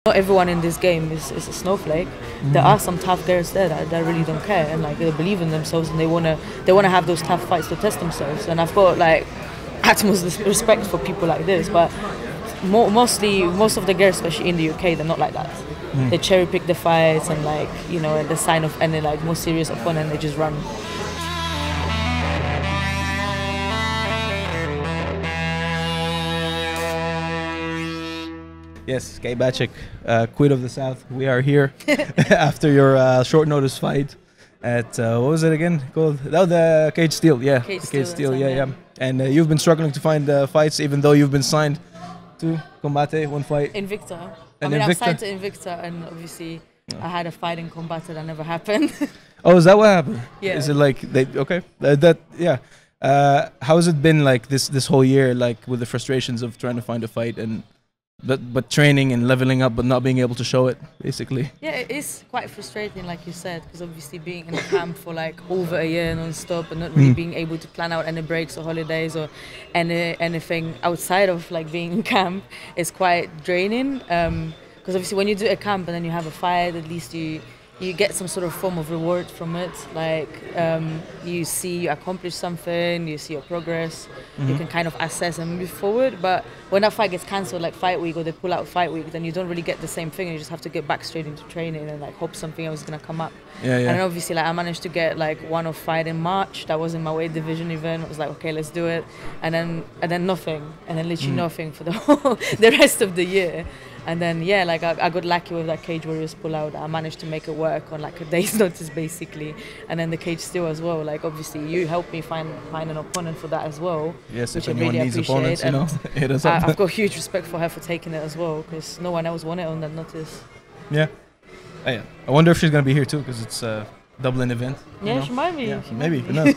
Not everyone in this game is a snowflake. There are some tough girls there that really don't care and like they believe in themselves and they wanna have those tough fights to test themselves. And I've got like utmost respect for people like this. But most of the girls, especially in the UK, they're not like that. They cherry pick the fights and like at the sign of any like more serious opponent, they just run. Yes, Kay Bacik, Queen of the South. We are here after your short notice fight at what was it again called? Oh, the Cage Steel. Yeah, Cage Steel. Yeah. And you've been struggling to find fights, even though you've been signed to Combate, one fight. Invicta. I'm signed to Invicta, and obviously I had a fight in Combate that never happened. Oh, is that what happened? Yeah. Is it like okay? Yeah. How has it been like this whole year, like with the frustrations of trying to find a fight and but training and leveling up, but not being able to show it, basically? Yeah, it is quite frustrating, like you said, because obviously being in a camp for like over a year non-stop and not really being able to plan out any breaks or holidays or anything outside of like being in camp is quite draining. Because obviously when you do a camp and then you have a fight, at least you get some sort of form of reward from it. Like you see you accomplish something, you see your progress, you can kind of assess and move forward. But when that fight gets cancelled, like fight week, or they pull out fight week, then you don't really get the same thing. You just have to get back straight into training and like hope something else is gonna come up. Yeah. And then obviously like I managed to get like one-off fight in March. That was in my weight division event. I was like, okay, let's do it. And then nothing, and then literally nothing for the rest of the year. And then yeah, like I got lucky with that Cage Warriors pull out. I managed to make it work on like a day's notice basically. And then the Cage Steel as well. Like obviously you helped me find an opponent for that as well. Yes, which if I anyone really needs appreciate. opponents, hit us up. I've got huge respect for her for taking it as well, because no one else won it on that notice. Yeah. Oh, yeah. I wonder if she's gonna be here too, because it's a Dublin event. Yeah, she might be. Yeah, maybe. Who knows?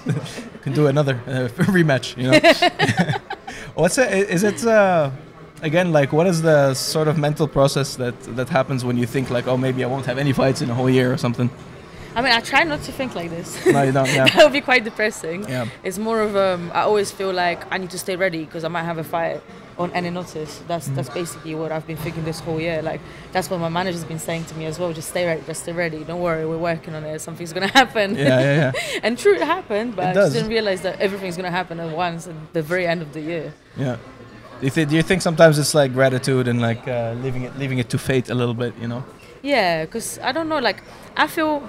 Can do another rematch. What's it? Is it? Again, like, what is the sort of mental process that happens when you think like, oh, maybe I won't have any fights in a whole year or something? I mean, I try not to think like this. No, you don't. Yeah. That would be quite depressing. Yeah. It's more of I always feel like I need to stay ready because I might have a fight on any notice. That's basically what I've been thinking this whole year. Like that's what my manager's been saying to me as well. Just stay ready. Don't worry, we're working on it. Something's gonna happen. Yeah. And true, it happened, but I just didn't realize that everything's gonna happen at once at the very end of the year. Yeah. Do you think sometimes it's like gratitude and like leaving it to fate a little bit, Yeah, because I don't know, like I feel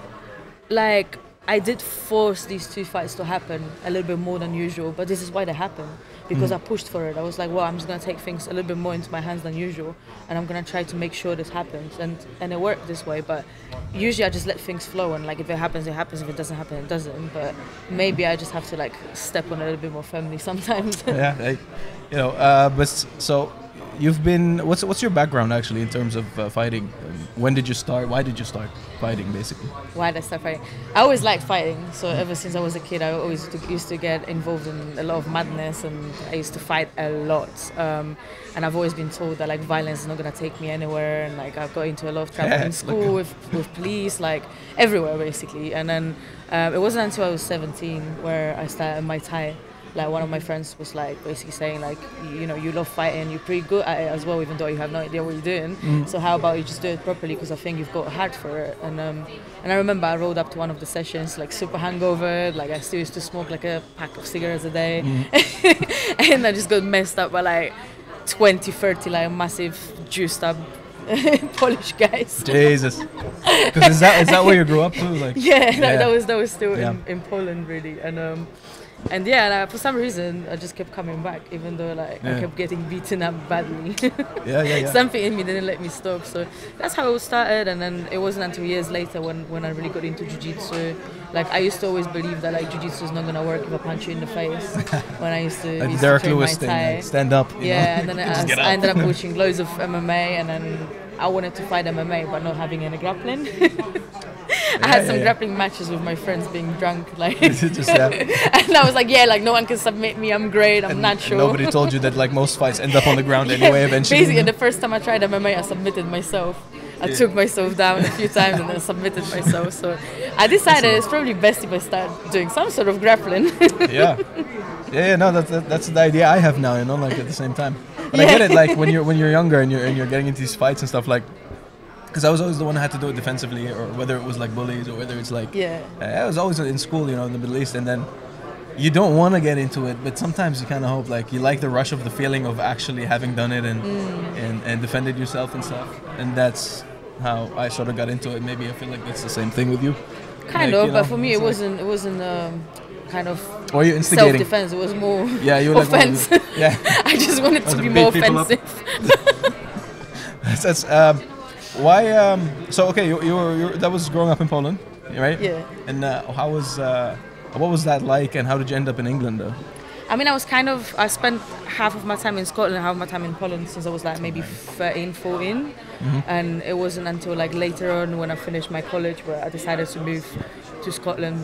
like I did force these two fights to happen a little bit more than usual, but this is why they happened, because I pushed for it. I was like, well, I'm just going to take things a little bit more into my hands than usual, and I'm going to try to make sure this happens, and it worked this way. But usually I just let things flow, and like if it happens, it happens. If it doesn't happen, it doesn't. But maybe I just have to like step on it a little bit more firmly sometimes. Yeah, but so you've been. What's your background actually in terms of fighting? When did you start? Why did you start fighting, basically? Why did I start fighting? I always liked fighting. So ever since I was a kid, I always used to get involved in a lot of madness, and I used to fight a lot. And I've always been told that like violence is not gonna take me anywhere, and like I've got into a lot of trouble in school with police, like everywhere basically. And then it wasn't until I was 17 where I started Muay Thai. Like one of my friends was like basically saying like, you love fighting, you're pretty good at it as well, even though you have no idea what you're doing. So how about you just do it properly, because I think you've got a heart for it. And I remember I rolled up to one of the sessions like super hungover, like I still used to smoke like a pack of cigarettes a day. And I just got messed up by like 20, 30 like massive juiced up Polish guys. Jesus. Because is that where you grew up too? Like, that was still in Poland really. And for some reason I just kept coming back, even though like I kept getting beaten up badly. Something in me didn't let me stop. So that's how it started. And then it wasn't until years later when I really got into jiu-jitsu. Like I used to always believe that like jiu-jitsu is not gonna work if I punch you in the face. When I used to train Muay Thai. Stand up. And then I ended up watching loads of MMA, and then I wanted to fight MMA but not having any grappling. I had some grappling matches with my friends being drunk, like, and I was like, like no one can submit me. I'm great. I'm natural. Nobody told you that like most fights end up on the ground anyway. Eventually. Basically, the first time I tried MMA, I submitted myself. I took myself down a few times and then submitted myself. So I decided it's probably best if I start doing some sort of grappling. No, that's the idea I have now. Like at the same time. But I get it. Like when you're younger and you're getting into these fights and stuff, like because I was always the one who had to do it defensively, or whether it was like bullies, or whether it's like I was always in school, you know, in the Middle East, and then you don't want to get into it, but sometimes you kind of hope, like, you like the rush of the feeling of actually having done it and defended yourself and stuff, and that's how I sort of got into it. Maybe I feel like that's the same thing with you. Kind like, of, you know, but for me it wasn't kind of or you instigating self-defense. It was more you were offense. Like, I just wanted to be more offensive. That's why. So okay, you were that was growing up in Poland, right? Yeah. And what was that like, and how did you end up in England though? I mean, I spent half of my time in Scotland and half of my time in Poland since I was like maybe 13, 14. And it wasn't until like later on when I finished my college where I decided to move to Scotland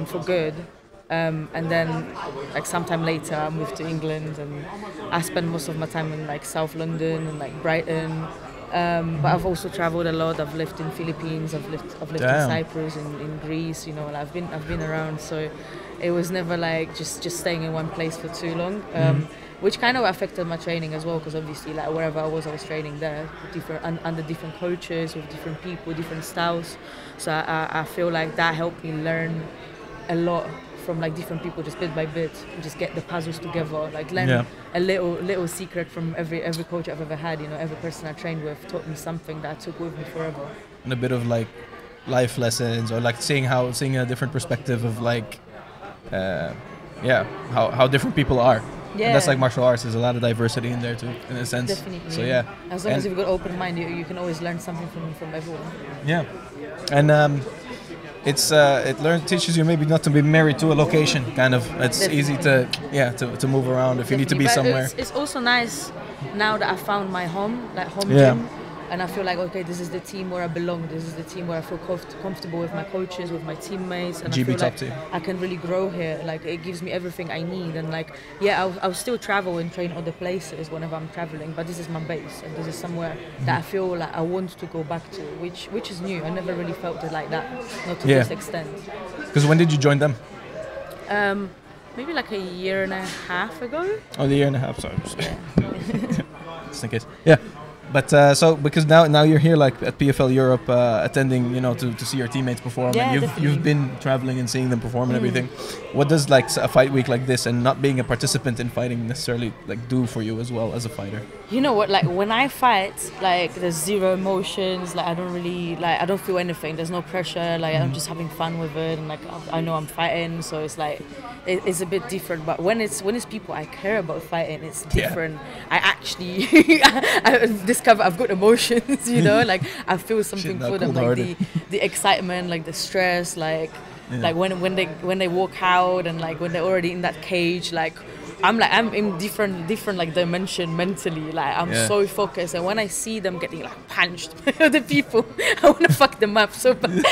for good. And then like sometime later I moved to England, and I spent most of my time in like South London and like Brighton. But I've also traveled a lot. I've lived in Philippines. I've lived in Cyprus, in Greece. You know, and I've been around. So it was never like just staying in one place for too long, which kind of affected my training as well. Because obviously, like wherever I was training there, under different coaches with different people, different styles. So I feel like that helped me learn a lot from like different people, just bit by bit, and just get the puzzles together, like learn a little secret from every coach I've ever had. You know, every person I trained with taught me something that I took with me forever. And a bit of like life lessons, or like seeing a different perspective of like how different people are. Yeah, and that's like martial arts. There's a lot of diversity in there too, in a sense. Definitely. So yeah, as long as you've got open mind, you can always learn something from everyone. Yeah, and it teaches you maybe not to be married to a location. Kind of, it's Definitely. Easy to move around if Definitely. You need to be somewhere. It's also nice now that I found my home gym. And I feel like, okay, this is the team where I belong. This is the team where I feel comfortable with my coaches, with my teammates. And GB I feel top like team. I can really grow here. Like, it gives me everything I need. And like, I'll still travel and train other places whenever I'm traveling. But this is my base. And this is somewhere that I feel like I want to go back to, which is new. I never really felt it like that, not to this extent. Because when did you join them? Maybe like a year and a half ago. Oh, the year and a half, sorry. Just in case. Yeah. But so because now you're here like at PFL Europe attending, you know, to see your teammates perform, and you've been traveling and seeing them perform and everything. What does like a fight week like this and not being a participant in fighting necessarily like do for you as well as a fighter? You know what, like when I fight, like there's zero emotions, like I don't feel anything, there's no pressure, like I'm just having fun with it, and like I know I'm fighting, so it's like it's a bit different. But when it's people I care about fighting, it's different. I actually I discover I've got emotions, you know, like I feel something for them, like the excitement, like the stress, like when they walk out, and like when they're already in that cage, like I'm in different like dimension mentally, like I'm so focused, and when I see them getting like punched by other people, I want to fuck them up so bad.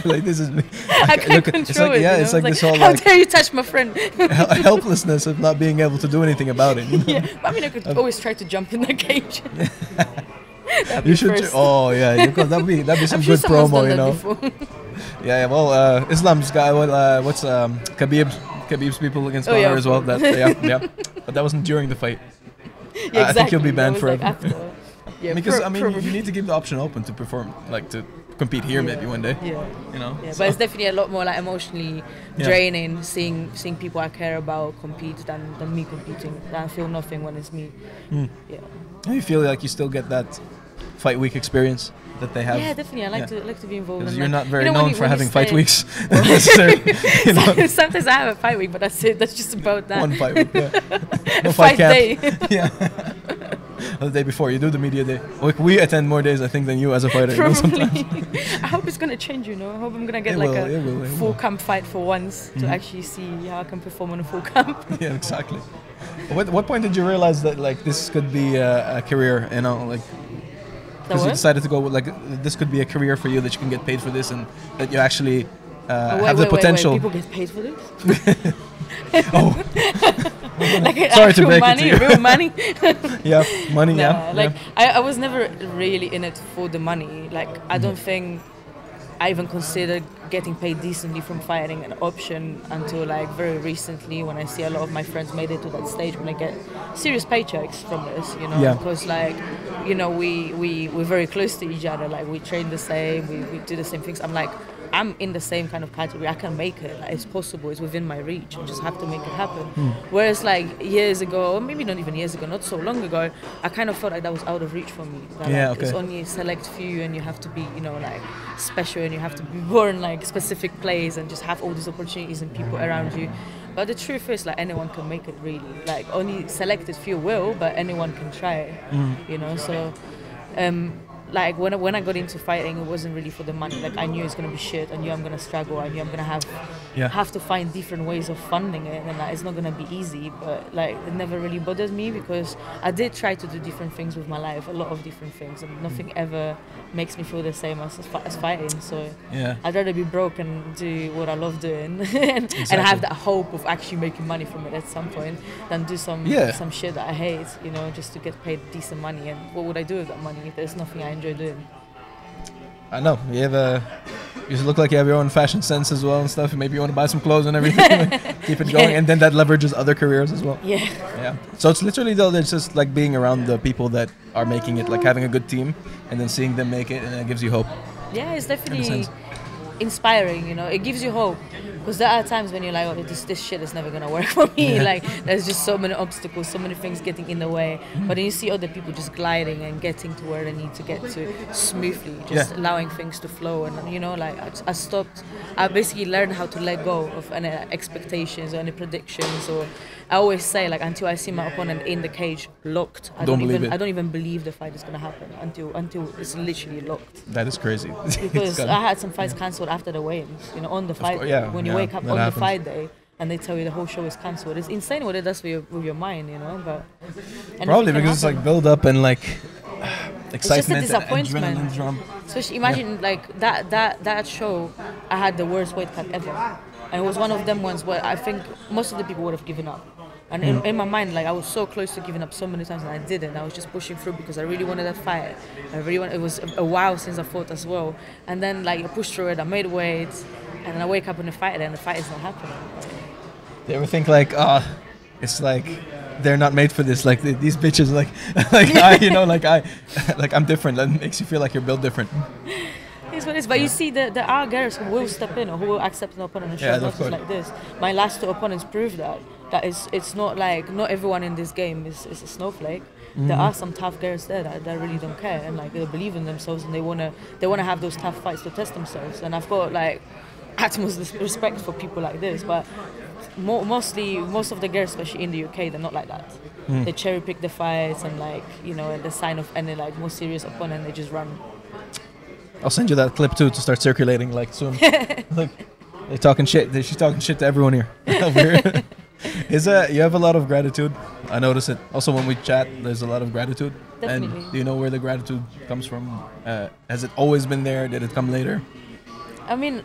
like this is me. I can't control it. Yeah, it's like this whole how dare you touch my friend? Helplessness of not being able to do anything about it. You know? Yeah, but I mean I could always try to jump in the cage. You should. That'd be some good promo, you know. Yeah, well, Islam's guy. What's Khabib's people against Conor as well. But that wasn't during the fight. Yeah, exactly. I think he'll be banned forever. Like yeah, because you need to give the option open to perform, like to compete here maybe one day. Yeah. You know. Yeah, but it's definitely a lot more like emotionally draining seeing people I care about compete than me competing. I feel nothing when it's me. Yeah. Do you feel like you still get that fight week experience that they have? Yeah, definitely. I like to be involved. Because in you're like, not very known for having fight weeks. Sometimes I have a fight week, but that's it. That's just about that. One fight week, yeah. No fight camp. Day. Yeah. The day before, you do the media day. Like, we attend more days, I think, than you as a fighter. Probably. I hope it's gonna change, you know. I hope I'm gonna get a full camp fight for once to actually see how I can perform on a full camp. Yeah, exactly. What point did you realize that like this could be a career? You know, like. Because you decided to go with, like, this could be a career for you, that you can get paid for this, and that you actually have the potential. People get paid for this? Like sorry to break money, it to you. Real money. Yeah, money. Like I was never really in it for the money. Like I don't think I even considered getting paid decently from fighting an option until like very recently, when I see a lot of my friends made it to that stage when they get serious paychecks from this, you know, because like, you know, we're very close to each other, like we train the same, we do the same things. I'm like, I'm in the same kind of category. I can make it. Like, it's possible. It's within my reach. I just have to make it happen. Whereas like years ago, or maybe not even years ago, not so long ago, I kind of felt like that was out of reach for me. That, like, it's only a select few, and you have to be, you know, like special, and you have to be born like specific place, and just have all these opportunities and people around you. But the truth is, like, anyone can make it, really. Like, only selected few will, but anyone can try. You know, so. Like when I got into fighting, it wasn't really for the money. Like I knew it's gonna be shit. I knew I'm gonna struggle. I knew I'm gonna have to find different ways of funding it, and like, it's not gonna be easy. But like it never really bothered me, because I did try to do different things with my life, a lot of different things, and nothing ever makes me feel the same as fighting. So I'd rather be broke and do what I love doing, and have that hope of actually making money from it at some point, than do some shit that I hate, you know, just to get paid decent money. And what would I do with that money if there's nothing I enjoy doing? I know you look like you have your own fashion sense as well and stuff. Maybe you want to buy some clothes and everything, keep it going, and then that leverages other careers as well. Yeah. So it's literally though, it's just like being around the people that are making it, like having a good team, and then seeing them make it, and it gives you hope. Yeah, it's definitely inspiring. You know, it gives you hope. Because there are times when you're like, oh, this shit is never going to work for me. Like, there's just so many obstacles, so many things getting in the way. But then you see other people just gliding and getting to where they need to get to smoothly, just allowing things to flow. And, you know, like, I basically learned how to let go of any expectations or any predictions. Or I always say, like, until I see my opponent in the cage locked, I don't even believe the fight is going to happen until it's literally locked. That is crazy. Because I had some fights cancelled after the weigh-ins, you know, on the fight day. When you wake up on the fight day and they tell you the whole show is cancelled, it's insane what it does with your mind, you know. But probably because it's like build up and like excitement, it's just a disappointment. And adrenaline drum. Especially imagine like that show, I had the worst weight cut ever, and it was one of them ones where I think most of the people would have given up. And in my mind, like, I was so close to giving up so many times, and I didn't. I was just pushing through because I really wanted that fight. It was a while since I fought as well. And then, like, I pushed through it, I made weight, and then I wake up in the fight, and the fight is not happening. Do you ever think, like, it's like they're not made for this? Like, these bitches, like I'm different. That makes you feel like you're built different. It's what it is. But you see, there are girls who will step in or who will accept an opponent and show not just like this. My last two opponents prove that. It's not like, not everyone in this game is a snowflake. There are some tough girls there that really don't care, and like they believe in themselves, and they wanna have those tough fights to test themselves. And I've got like utmost respect for people like this. But most of the girls, especially in the UK, they're not like that. They cherry pick the fights, and like, you know, at the sign of any like more serious opponent, they just run. I'll send you that clip too to start circulating like soon. Look, they're talking shit. She's talking shit to everyone here. You have a lot of gratitude. I notice it. Also, when we chat, there's a lot of gratitude. Definitely. And do you know where the gratitude comes from? Has it always been there? Did it come later? I mean,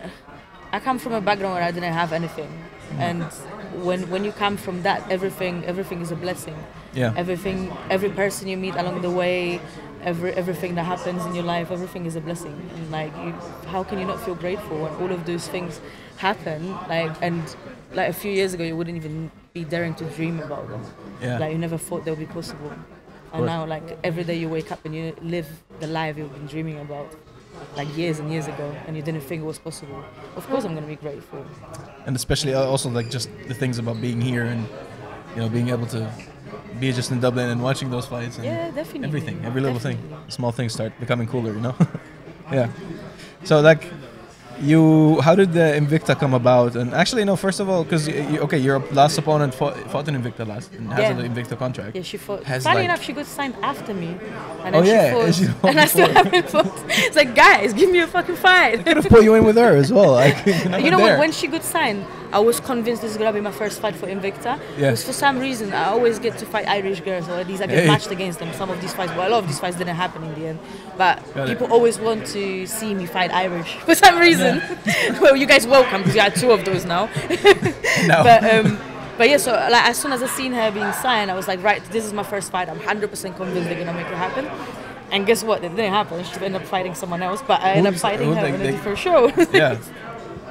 I come from a background where I didn't have anything, and when you come from that, everything is a blessing. Yeah. Every person you meet along the way, everything that happens in your life, everything is a blessing. And like, how can you not feel grateful when all of those things happen? Like a few years ago, you wouldn't even be daring to dream about them. Yeah. Like, you never thought they would be possible. And now, like, every day you wake up and you live the life you've been dreaming about, like years and years ago, and you didn't think it was possible. Of course, I'm gonna be grateful. And especially also like just the things about being here, and you know, being able to be just in Dublin and watching those fights. And definitely. Everything, every little thing, small things start becoming cooler, you know. Yeah. So like, how did the Invicta come about? And actually, no, first of all, because your last opponent fought in Invicta last, and has an Invicta contract. Yeah, she fought. Funny enough, she got signed after me, and then she fought, and I still haven't fought. It's like, guys, give me a fucking fight. I could have put you in with her as well. Like, you know what? When she got signed, I was convinced this is gonna be my first fight for Invicta. Because for some reason, I always get to fight Irish girls, or at least I get matched against them. Some of these fights, well, a lot of these fights didn't happen in the end. But people always want to see me fight Irish for some reason. Yeah. Well, you guys welcome, because you had two of those now. No. But yeah, so like, as soon as I seen her being signed, I was like, right, this is my first fight. I'm 100% convinced they're gonna make it happen. And guess what? It didn't happen. She ended up fighting someone else, but I ended up fighting her in a different show. Yeah.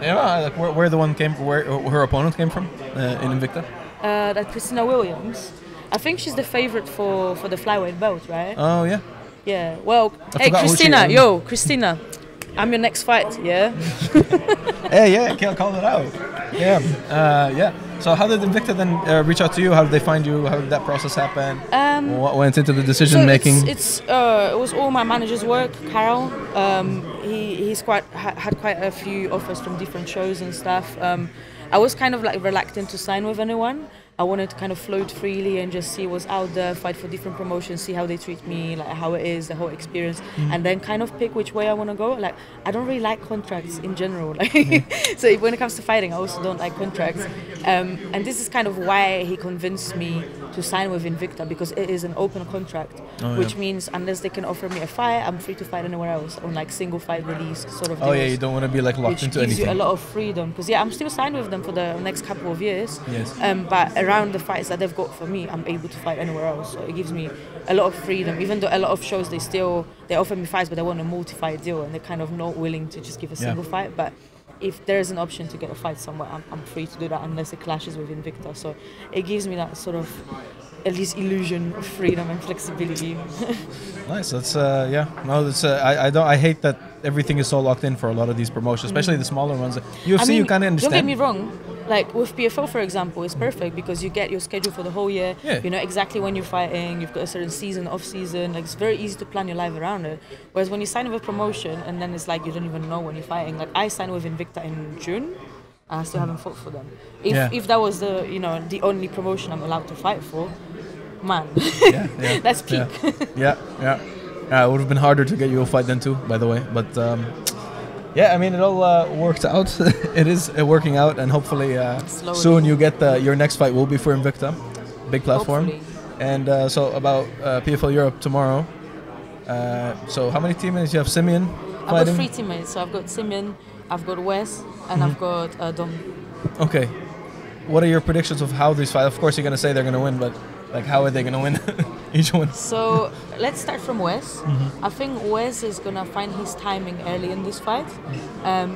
Yeah, like where the one came, where her opponent came from in Invicta? That Christina Williams. I think she's the favorite for the flyweight belt, right? Oh yeah. Yeah. Well, hey Christina, yo, Christina, I'm your next fight. Yeah. Hey, yeah, can't call it out. Yeah. Yeah. So how did Invicta then reach out to you? How did they find you? How did that process happen? What went into the decision making? It was all my manager's work. Carol, he's had quite a few offers from different shows and stuff. I was kind of like reluctant to sign with anyone. I wanted to kind of float freely and just see what's out there, fight for different promotions, see how they treat me, like how it is, the whole experience, and then kind of pick which way I want to go. Like, I don't really like contracts in general. Like, so when it comes to fighting, I also don't like contracts. And this is kind of why he convinced me to sign with Invicta, because it is an open contract, which means unless they can offer me a fight, I'm free to fight anywhere else on like single fight release sort of deals. Oh yeah, you don't want to be like locked into anything. Which gives you a lot of freedom, because I'm still signed with them for the next couple of years. Yes. But around the fights that they've got for me, I'm able to fight anywhere else. So it gives me a lot of freedom. Even though a lot of shows they offer me fights, but they want a multi-fight deal, and they're kind of not willing to just give a single fight. But if there's an option to get a fight somewhere, I'm free to do that unless it clashes with Invicta. So it gives me that sort of at least illusion of freedom and flexibility. Nice. That's No, that's I hate that everything is so locked in for a lot of these promotions, especially the smaller ones. UFC, you kind of understand. Don't get me wrong. Like with PFL, for example, it's perfect because you get your schedule for the whole year. Yeah. You know exactly when you're fighting. You've got a certain season, off season. Like it's very easy to plan your life around it. Whereas when you sign with a promotion and then it's like you don't even know when you're fighting. Like I signed with Invicta in June. And I still haven't fought for them. If that was the only promotion I'm allowed to fight for, man, that's peak. Yeah. It would have been harder to get you a fight then too, by the way. But yeah, I mean, it all worked out. It is working out, and hopefully soon you get your next fight will be for Invicta, big platform. Hopefully. And so about PFL Europe tomorrow. So how many teammates you have? Simeon fighting? I've got 3 teammates. So I've got Simeon, I've got Wes, and I've got Dom. Okay. What are your predictions of how these fight? Of course, you're gonna say they're gonna win, but like, how are they gonna win each one? So let's start from Wes. I think Wes is gonna find his timing early in this fight.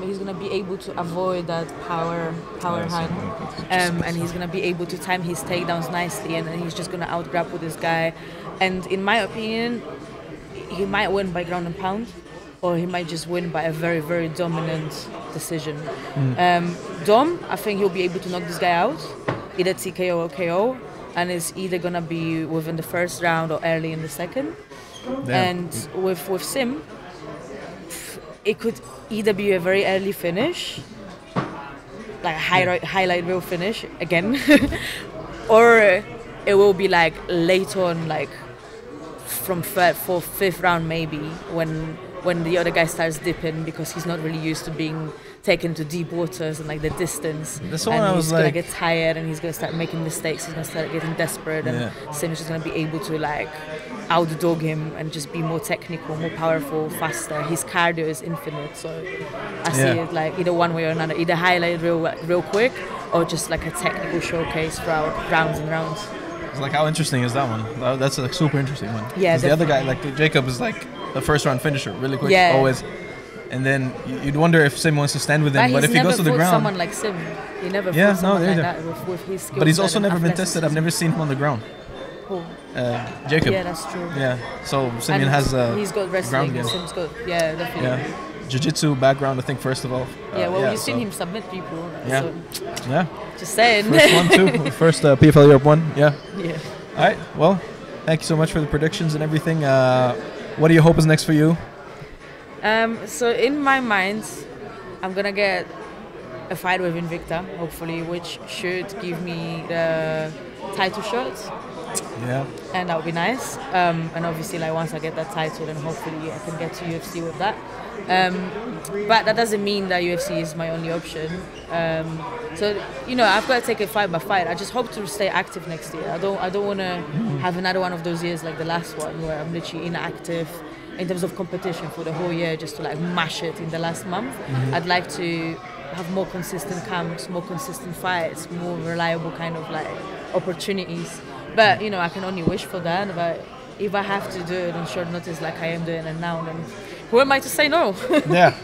He's gonna be able to avoid that power hand, and he's gonna be able to time his takedowns nicely, and then he's just gonna out grapple this guy. And in my opinion, he might win by ground and pound, or he might just win by a very, very dominant decision. Dom, I think he'll be able to knock this guy out, either TKO or KO, and it's either gonna be within the first round or early in the second. Damn. And with Sim, it could either be a very early finish, like a highlight reel finish again, or it will be like late on, like from 4th, 5th round maybe, when the other guy starts dipping because he's not really used to being taken to deep waters and like the distance. That's the one I was he's like, gonna get tired and he's gonna start making mistakes. He's gonna start getting desperate, and Sim's just gonna be able to like outdog him and just be more technical, more powerful, faster. His cardio is infinite, so I see it like either one way or another, either highlight real quick or just like a technical showcase throughout rounds and rounds. It's like, how interesting is that one? That's a super interesting one. Yeah, the other guy, like Jacob, is like the first round finisher, really quick, always. And then you'd wonder if Sim wants to stand with him, but if he goes to the ground, someone like Sim, he never fought someone like that with his skills. But he's also never been tested. I've never seen him on the ground. Who? Jacob. Yeah, that's true. Yeah, so Simeon has he's got wrestling. Sim's got definitely. Yeah, jiu-jitsu background, I think, first of all. You've seen him submit people. Yeah. So, just saying. First one too. First PFL Europe one. Yeah. Yeah. All right. Well, thank you so much for the predictions and everything. What do you hope is next for you? So in my mind, I'm gonna get a fight with Invicta, hopefully, which should give me the title shot. Yeah. And that would be nice. And obviously, like once I get that title, then hopefully I can get to UFC with that. But that doesn't mean that UFC is my only option. So I've got to take it fight by fight. I just hope to stay active next year. I don't want to have another one of those years like the last one where I'm literally inactive in terms of competition for the whole year, just to like mash it in the last month. I'd like to have more consistent camps, more consistent fights, more reliable kind of like opportunities. But I can only wish for that. But if I have to do it on short notice like I am doing it now, then who am I to say no? Yeah.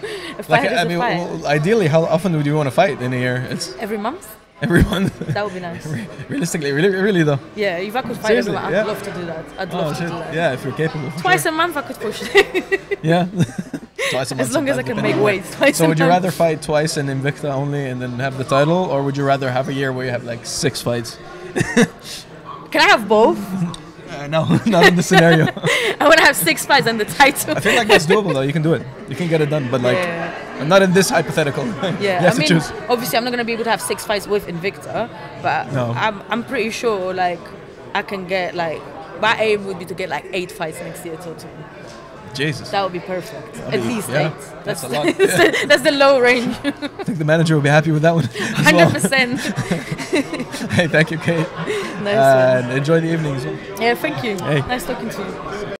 Well, ideally, how often would you want to fight in a year? It's every month. Every month? That would be nice. Realistically, really though. Yeah, if I could fight every month, I'd love to do that. I'd love to do that. Yeah, if you're capable. Twice a month, I could push. Yeah. Twice a month. As long as I can make weight. So would you rather fight twice in Invicta only and then have the title, or would you rather have a year where you have like 6 fights? Can I have both? No, not in this scenario. I want to have 6 fights and the title. I feel like that's doable though. You can do it. You can get it done. But like, I'm not in this hypothetical. Yeah, I mean, obviously I'm not going to be able to have 6 fights with Invicta, but no. I'm pretty sure like I can get like, my aim would be to get like 8 fights next year total. Jesus. That would be perfect. At least 8. That's a lot. That's the low range. I think the manager will be happy with that one. 100%. Hey, thank you, Kate. Nice one. And enjoy the evening as well. Yeah, thank you. Hey. Nice talking to you.